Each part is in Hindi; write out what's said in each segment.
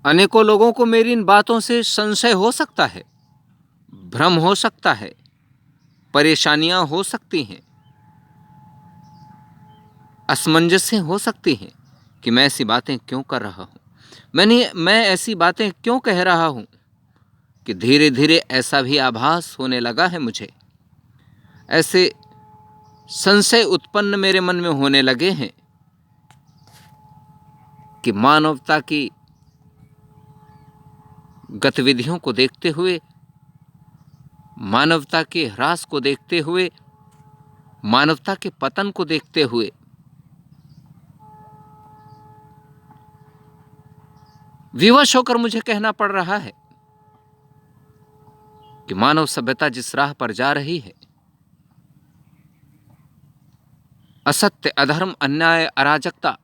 अनेकों लोगों को मेरी इन बातों से संशय हो सकता है, भ्रम हो सकता है, परेशानियां हो सकती हैं, असमंजसें हो सकती हैं कि मैं ऐसी बातें क्यों कर रहा हूं, मैं ऐसी बातें क्यों कह रहा हूं, कि धीरे धीरे ऐसा भी आभास होने लगा है मुझे, ऐसे संशय उत्पन्न मेरे मन में होने लगे हैं कि मानवता की गतिविधियों को देखते हुए, मानवता के ह्रास को देखते हुए, मानवता के पतन को देखते हुए विवश होकर मुझे कहना पड़ रहा है कि मानव सभ्यता जिस राह पर जा रही है, असत्य, अधर्म, अन्याय, अराजकता,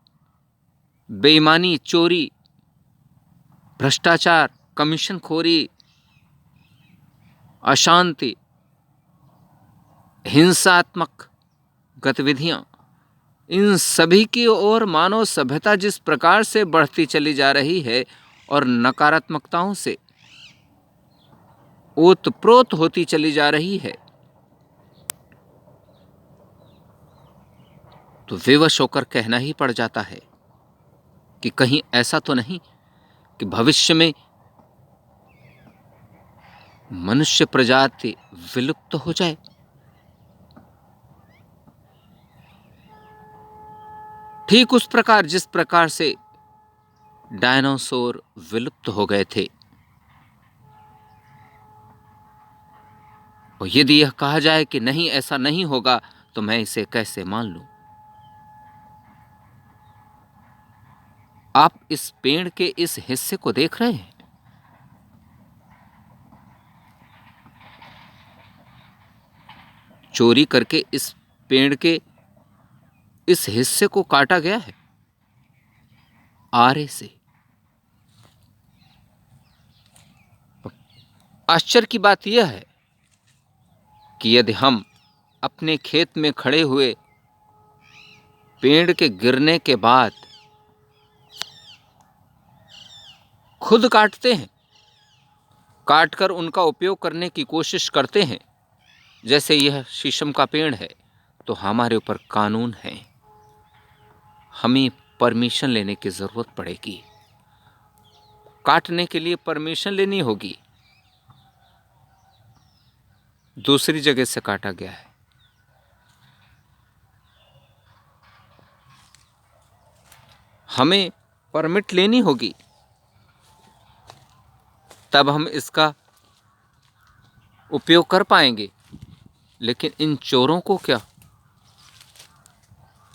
बेईमानी, चोरी, भ्रष्टाचार, कमीशनखोरी, अशांति, हिंसात्मक गतिविधियां, इन सभी की ओर मानव सभ्यता जिस प्रकार से बढ़ती चली जा रही है और नकारात्मकताओं से ओतप्रोत होती चली जा रही है, तो विवश होकर कहना ही पड़ जाता है कि कहीं ऐसा तो नहीं कि भविष्य में मनुष्य प्रजाति विलुप्त हो जाए। ठीक उस प्रकार जिस प्रकार से डायनासोर विलुप्त हो गए थे। और यदि यह कहा जाए कि नहीं, ऐसा नहीं होगा, तो मैं इसे कैसे मान लूं? आप इस पेड़ के इस हिस्से को देख रहे हैं। चोरी करके इस पेड़ के इस हिस्से को काटा गया है आरे से। आश्चर्य की बात यह है कि यदि हम अपने खेत में खड़े हुए पेड़ के गिरने के बाद खुद काटते हैं, काटकर उनका उपयोग करने की कोशिश करते हैं, जैसे यह शीशम का पेड़ है, तो हमारे ऊपर कानून है, हमें परमिशन लेने की जरूरत पड़ेगी, काटने के लिए परमिशन लेनी होगी। दूसरी जगह से काटा गया है, हमें परमिट लेनी होगी, तब हम इसका उपयोग कर पाएंगे। लेकिन इन चोरों को क्या,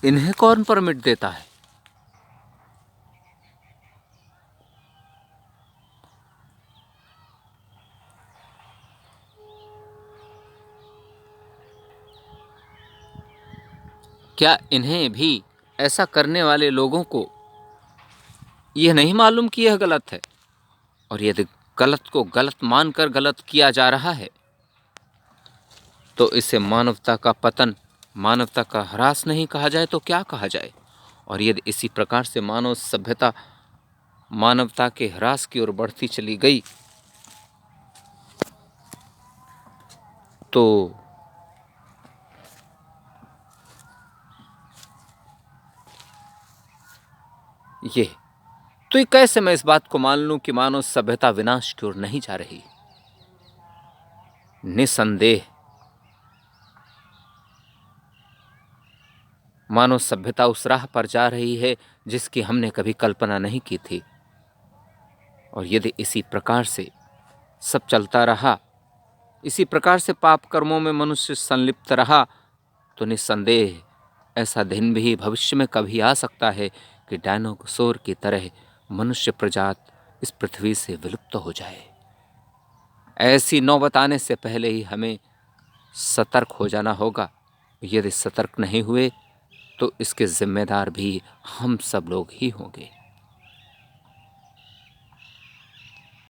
इन्हें कौन परमिट देता है? क्या इन्हें भी, ऐसा करने वाले लोगों को यह नहीं मालूम कि यह गलत है? और यदि गलत को गलत मानकर गलत किया जा रहा है, तो इसे मानवता का पतन, मानवता का ह्रास नहीं कहा जाए तो क्या कहा जाए? और यदि इसी प्रकार से मानव सभ्यता मानवता के ह्रास की ओर बढ़ती चली गई, तो ये कैसे मैं इस बात को मान लूं कि मानव सभ्यता विनाश की ओर नहीं जा रही? निसंदेह मानव सभ्यता उस राह पर जा रही है जिसकी हमने कभी कल्पना नहीं की थी। और यदि इसी प्रकार से सब चलता रहा, इसी प्रकार से पाप कर्मों में मनुष्य संलिप्त रहा, तो निसंदेह ऐसा दिन भी भविष्य में कभी आ सकता है कि डायनासोर की तरह मनुष्य प्रजात इस पृथ्वी से विलुप्त हो जाए। ऐसी नौबत आने से पहले ही हमें सतर्क हो जाना होगा। यदि सतर्क नहीं हुए तो इसके जिम्मेदार भी हम सब लोग ही होंगे।